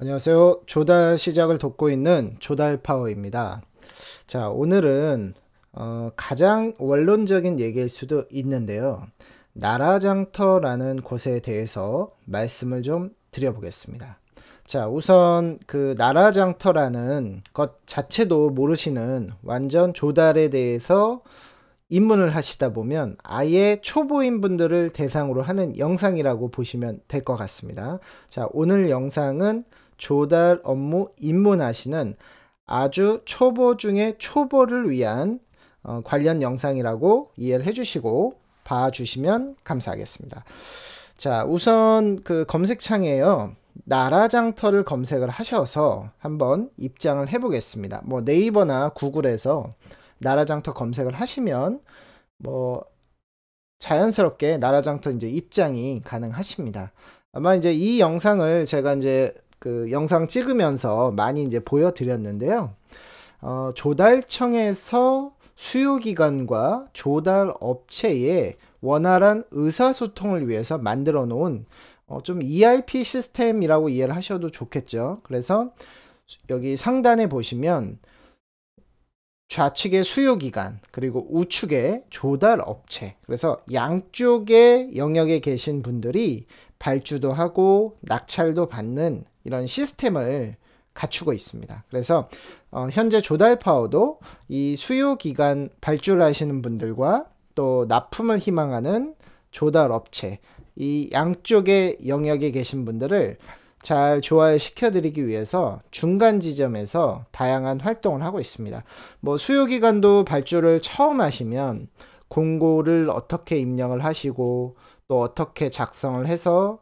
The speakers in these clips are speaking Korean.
안녕하세요. 조달 시작을 돕고 있는 조달파워입니다. 자, 오늘은 가장 원론적인 얘기일 수도 있는데요. 나라장터라는 곳에 대해서 말씀을 좀 드려보겠습니다. 자, 우선 그 나라장터라는 것 자체도 모르시는 완전 조달에 대해서 입문을 하시다 보면 아예 초보인 분들을 대상으로 하는 영상이라고 보시면 될 것 같습니다. 자, 오늘 영상은 조달 업무 입문하시는 아주 초보 중에 초보를 위한 관련 영상이라고 이해를 해주시고 봐주시면 감사하겠습니다. 자, 우선 그 검색창에요. 나라장터를 검색을 하셔서 한번 입장을 해보겠습니다. 뭐 네이버나 구글에서 나라장터 검색을 하시면 뭐 자연스럽게 나라장터 이제 입장이 가능하십니다. 아마 이제 이 영상을 제가 이제 그 영상 찍으면서 많이 이제 보여드렸는데요. 조달청에서 수요기관과 조달 업체의 원활한 의사소통을 위해서 만들어 놓은 좀 ERP 시스템이라고 이해를 하셔도 좋겠죠. 그래서 여기 상단에 보시면 좌측의 수요기관 그리고 우측의 조달업체, 그래서 양쪽의 영역에 계신 분들이 발주도 하고 낙찰도 받는 이런 시스템을 갖추고 있습니다. 그래서 현재 조달파워도 이 수요기관 발주를 하시는 분들과 또 납품을 희망하는 조달업체, 이 양쪽의 영역에 계신 분들을 잘 조화시켜 드리기 위해서 중간 지점에서 다양한 활동을 하고 있습니다. 뭐 수요기관도 발주를 처음 하시면 공고를 어떻게 입력을 하시고 또 어떻게 작성을 해서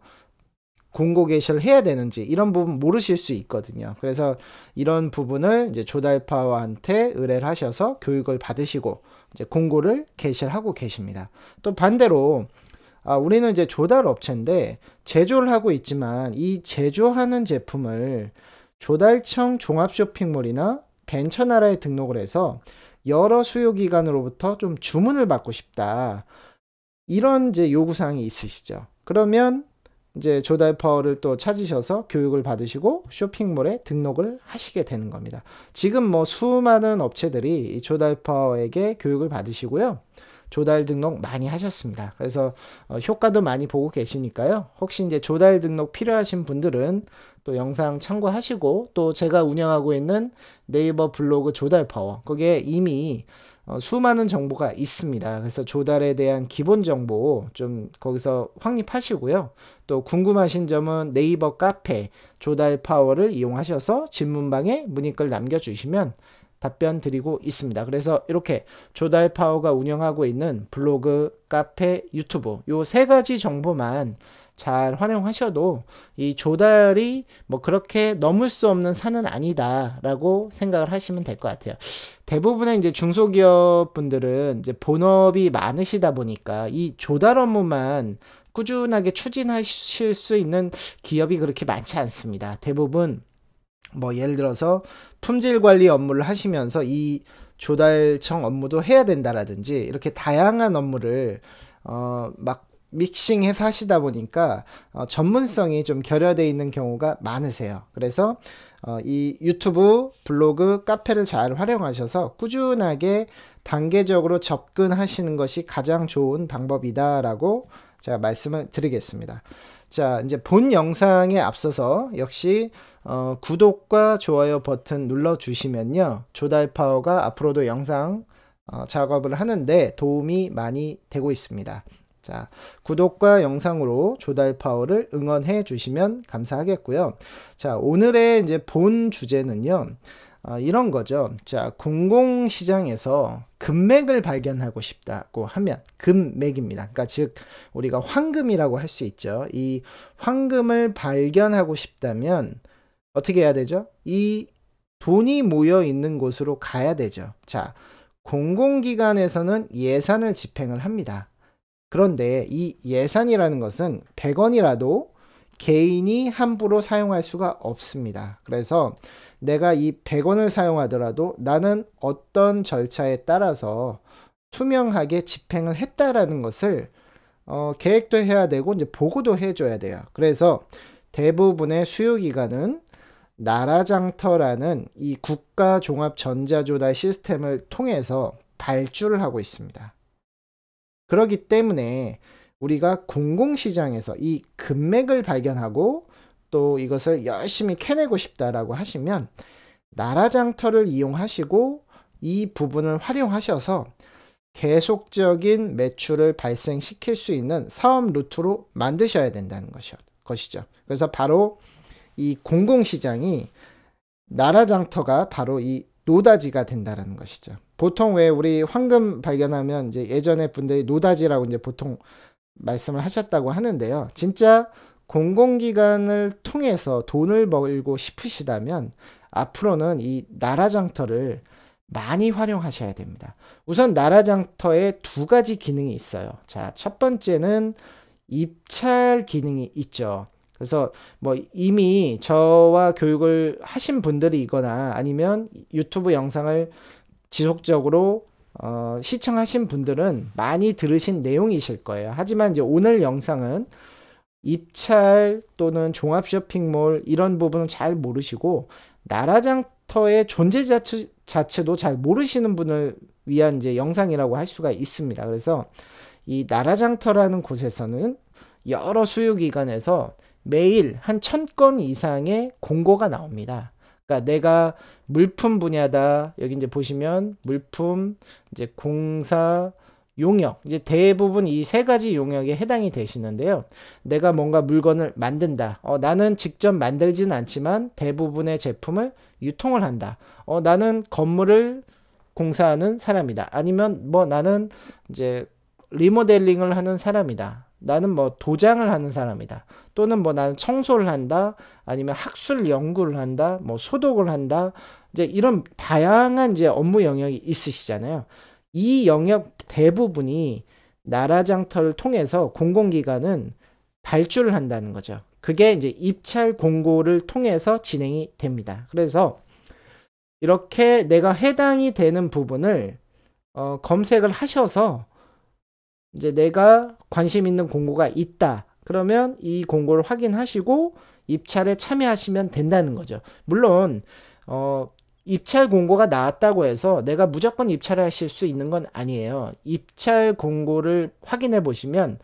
공고 게시를 해야 되는지 이런 부분 모르실 수 있거든요. 그래서 이런 부분을 이제 조달파워한테 의뢰를 하셔서 교육을 받으시고 이제 공고를 게시를 하고 계십니다. 또 반대로 우리는 이제 조달 업체인데 제조를 하고 있지만 이 제조하는 제품을 조달청 종합쇼핑몰이나 벤처나라에 등록을 해서 여러 수요기관으로부터 좀 주문을 받고 싶다. 이런 이제 요구사항이 있으시죠. 그러면 이제 조달파워를 또 찾으셔서 교육을 받으시고 쇼핑몰에 등록을 하시게 되는 겁니다. 지금 뭐 수많은 업체들이 이 조달파워에게 교육을 받으시고요. 조달 등록 많이 하셨습니다. 그래서 효과도 많이 보고 계시니까요. 혹시 이제 조달 등록 필요하신 분들은 또 영상 참고하시고 또 제가 운영하고 있는 네이버 블로그 조달파워 거기에 이미 수많은 정보가 있습니다. 그래서 조달에 대한 기본 정보 좀 거기서 확립하시고요. 또 궁금하신 점은 네이버 카페 조달파워를 이용하셔서 질문방에 문의글 남겨주시면 답변 드리고 있습니다. 그래서 이렇게 조달파워가 운영하고 있는 블로그, 카페, 유튜브 요 세 가지 정보만 잘 활용하셔도 이 조달이 뭐 그렇게 넘을 수 없는 산은 아니다 라고 생각을 하시면 될 것 같아요. 대부분의 이제 중소기업 분들은 이제 본업이 많으시다 보니까 이 조달 업무만 꾸준하게 추진하실 수 있는 기업이 그렇게 많지 않습니다. 대부분 뭐 예를 들어서 품질 관리 업무를 하시면서 이 조달청 업무도 해야 된다라든지 이렇게 다양한 업무를 막 믹싱해서 하시다 보니까 전문성이 좀 결여되어 있는 경우가 많으세요. 그래서 이 유튜브, 블로그, 카페를 잘 활용하셔서 꾸준하게 단계적으로 접근하시는 것이 가장 좋은 방법이다라고 제가 말씀을 드리겠습니다. 자, 이제 본 영상에 앞서서 역시 구독과 좋아요 버튼 눌러주시면요. 조달파워가 앞으로도 영상 작업을 하는데 도움이 많이 되고 있습니다. 자, 구독과 영상으로 조달파워를 응원해 주시면 감사하겠고요. 자, 오늘의 이제 본 주제는요. 이런 거죠. 자, 공공시장에서 금맥을 발견하고 싶다고 하면 금맥입니다. 그러니까 즉 우리가 황금이라고 할 수 있죠. 이 황금을 발견하고 싶다면 어떻게 해야 되죠? 이 돈이 모여 있는 곳으로 가야 되죠. 자, 공공기관에서는 예산을 집행을 합니다. 그런데 이 예산이라는 것은 100원이라도 개인이 함부로 사용할 수가 없습니다. 그래서 내가 이 100원을 사용하더라도 나는 어떤 절차에 따라서 투명하게 집행을 했다라는 것을 계획도 해야 되고 이제 보고도 해줘야 돼요. 그래서 대부분의 수요기관은 나라장터라는 이 국가종합전자조달 시스템을 통해서 발주를 하고 있습니다. 그렇기 때문에 우리가 공공시장에서 이 금맥을 발견하고 또 이것을 열심히 캐내고 싶다라고 하시면 나라장터를 이용하시고 이 부분을 활용하셔서 계속적인 매출을 발생시킬 수 있는 사업 루트로 만드셔야 된다는 것이죠. 그래서 바로 이 공공시장이 나라장터가 바로 이 노다지가 된다는 것이죠. 보통 왜 우리 황금 발견하면 이제 예전에 분들이 노다지라고 이제 보통 말씀을 하셨다고 하는데요. 진짜 공공기관을 통해서 돈을 벌고 싶으시다면 앞으로는 이 나라장터를 많이 활용하셔야 됩니다. 우선 나라장터에 두 가지 기능이 있어요. 자, 첫 번째는 입찰 기능이 있죠. 그래서 뭐 이미 저와 교육을 하신 분들이거나 아니면 유튜브 영상을 지속적으로 시청하신 분들은 많이 들으신 내용이실 거예요. 하지만 이제 오늘 영상은 입찰 또는 종합 쇼핑몰 이런 부분은 잘 모르시고 나라장터의 존재 자체도 잘 모르시는 분을 위한 이제 영상이라고 할 수가 있습니다. 그래서 이 나라장터라는 곳에서는 여러 수요기관에서 매일 한 1000건 이상의 공고가 나옵니다. 그러니까 내가 물품 분야다. 여기 이제 보시면 물품, 이제 공사, 용역. 이제 대부분 이 세 가지 용역에 해당이 되시는데요. 내가 뭔가 물건을 만든다. 나는 직접 만들지는 않지만 대부분의 제품을 유통을 한다. 나는 건물을 공사하는 사람이다. 아니면 뭐 나는 이제 리모델링을 하는 사람이다. 나는 뭐 도장을 하는 사람이다. 또는 뭐 나는 청소를 한다. 아니면 학술 연구를 한다. 뭐 소독을 한다. 이제 이런 다양한 이제 업무 영역이 있으시잖아요. 이 영역 대부분이 나라장터를 통해서 공공기관은 발주를 한다는 거죠. 그게 이제 입찰 공고를 통해서 진행이 됩니다. 그래서 이렇게 내가 해당이 되는 부분을 검색을 하셔서 이제 내가 관심 있는 공고가 있다. 그러면 이 공고를 확인하시고 입찰에 참여하시면 된다는 거죠. 물론 입찰 공고가 나왔다고 해서 내가 무조건 입찰을 하실 수 있는 건 아니에요. 입찰 공고를 확인해 보시면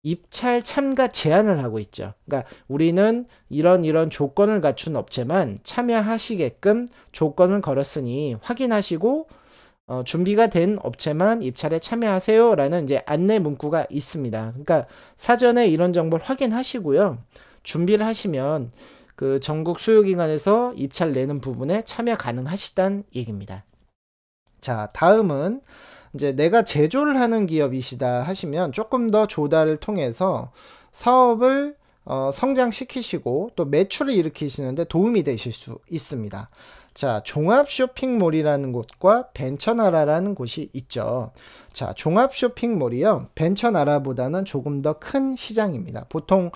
입찰 참가 제한을 하고 있죠. 그러니까 우리는 이런 조건을 갖춘 업체만 참여하시게끔 조건을 걸었으니 확인하시고 준비가 된 업체만 입찰에 참여하세요 라는 이제 안내 문구가 있습니다. 그러니까 사전에 이런 정보를 확인하시고요. 준비를 하시면 그 전국 수요기관에서 입찰 내는 부분에 참여 가능하시다는 얘기입니다. 자, 다음은 이제 내가 제조를 하는 기업이시다 하시면 조금 더 조달을 통해서 사업을 성장시키시고 또 매출을 일으키시는데 도움이 되실 수 있습니다. 자, 종합 쇼핑몰이라는 곳과 벤처나라라는 곳이 있죠. 자, 종합 쇼핑몰이요. 벤처나라보다는 조금 더 큰 시장입니다. 보통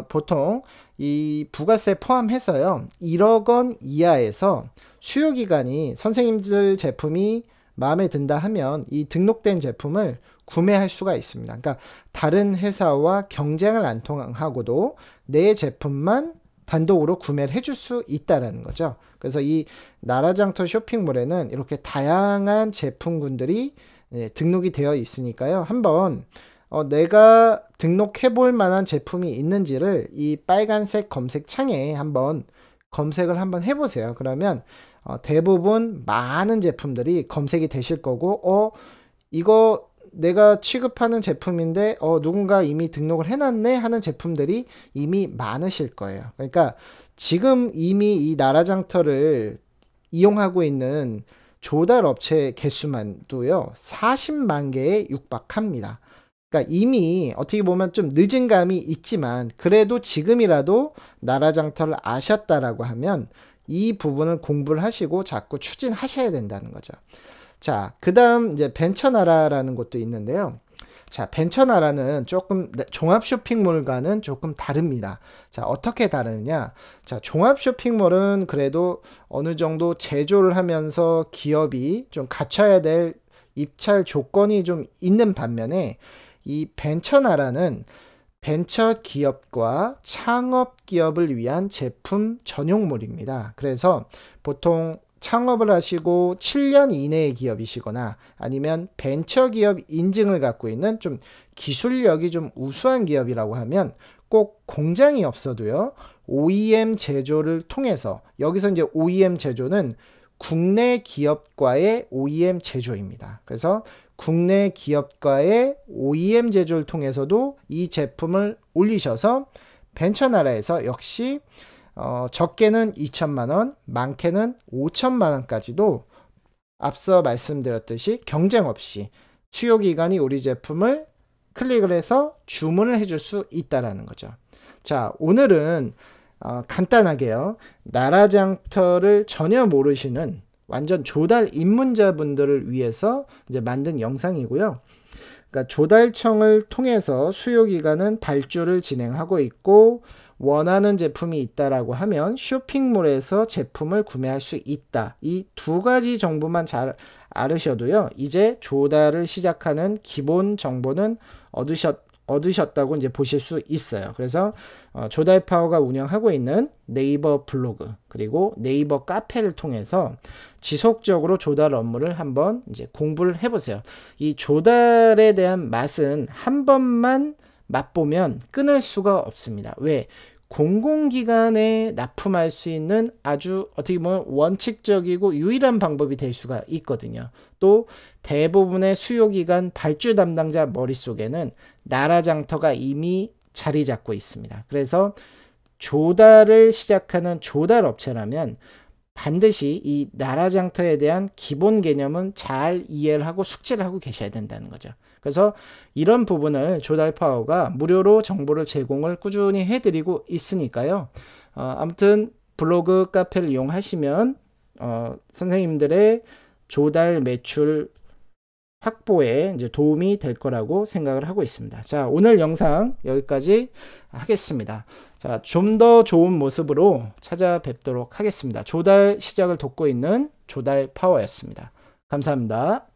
보통 이 부가세 포함해서요. 1억 원 이하에서 수요기관이 선생님들 제품이 마음에 든다 하면 이 등록된 제품을 구매할 수가 있습니다. 그러니까 다른 회사와 경쟁을 안 통하고도 내 제품만 단독으로 구매를 해줄 수 있다라는 거죠. 그래서 이 나라장터 쇼핑몰에는 이렇게 다양한 제품군들이 등록이 되어 있으니까요. 한번 내가 등록해 볼 만한 제품이 있는지를 이 빨간색 검색창에 한번 검색을 한번 해보세요. 그러면 대부분 많은 제품들이 검색이 되실 거고 이거 내가 취급하는 제품인데 누군가 이미 등록을 해놨네 하는 제품들이 이미 많으실 거예요. 그러니까 지금 이미 이 나라장터를 이용하고 있는 조달업체 개수만도요 40만 개에 육박합니다. 그러니까 이미 어떻게 보면 좀 늦은 감이 있지만 그래도 지금이라도 나라장터를 아셨다라고 하면 이 부분을 공부를 하시고 자꾸 추진하셔야 된다는 거죠. 자, 그 다음 이제 벤처나라라는 곳도 있는데요. 자, 벤처나라는 조금 종합 쇼핑몰과는 조금 다릅니다. 자, 어떻게 다르냐? 자, 종합 쇼핑몰은 그래도 어느 정도 제조를 하면서 기업이 좀 갖춰야 될 입찰 조건이 좀 있는 반면에 이 벤처나라는 벤처 기업과 창업 기업을 위한 제품 전용물입니다. 그래서 보통 창업을 하시고 7년 이내의 기업이시거나 아니면 벤처 기업 인증을 갖고 있는 좀 기술력이 좀 우수한 기업이라고 하면 꼭 공장이 없어도요, OEM 제조를 통해서, 여기서 이제 OEM 제조는 국내 기업과의 OEM 제조입니다. 그래서 국내 기업과의 OEM 제조를 통해서도 이 제품을 올리셔서 벤처 나라에서 역시 적게는 2천만원, 많게는 5천만원까지도 앞서 말씀드렸듯이 경쟁 없이 수요기관이 우리 제품을 클릭을 해서 주문을 해줄 수 있다라는 거죠. 자, 오늘은 간단하게요, 나라장터를 전혀 모르시는 완전 조달 입문자분들을 위해서 이제 만든 영상이고요. 그러니까 조달청을 통해서 수요기관은 발주를 진행하고 있고, 원하는 제품이 있다라고 하면 쇼핑몰에서 제품을 구매할 수 있다. 이 두 가지 정보만 잘 알으셔도요, 이제 조달을 시작하는 기본 정보는 얻으셨다고 이제 보실 수 있어요. 그래서 조달파워가 운영하고 있는 네이버 블로그 그리고 네이버 카페를 통해서 지속적으로 조달 업무를 한번 이제 공부를 해보세요. 이 조달에 대한 맛은 한 번만 맛보면 끊을 수가 없습니다. 왜? 공공기관에 납품할 수 있는 아주 어떻게 보면 원칙적이고 유일한 방법이 될 수가 있거든요. 또 대부분의 수요기관 발주 담당자 머릿속에는 나라장터가 이미 자리 잡고 있습니다. 그래서 조달을 시작하는 조달업체라면 반드시 이 나라장터에 대한 기본 개념은 잘 이해를 하고 숙지를 하고 계셔야 된다는 거죠. 그래서 이런 부분을 조달파워가 무료로 정보를 제공을 꾸준히 해드리고 있으니까요. 아무튼 블로그 카페를 이용하시면 선생님들의 조달 매출 확보에 이제 도움이 될 거라고 생각을 하고 있습니다. 자, 오늘 영상 여기까지 하겠습니다. 자, 좀 더 좋은 모습으로 찾아뵙도록 하겠습니다. 조달 시작을 돕고 있는 조달 파워였습니다. 감사합니다.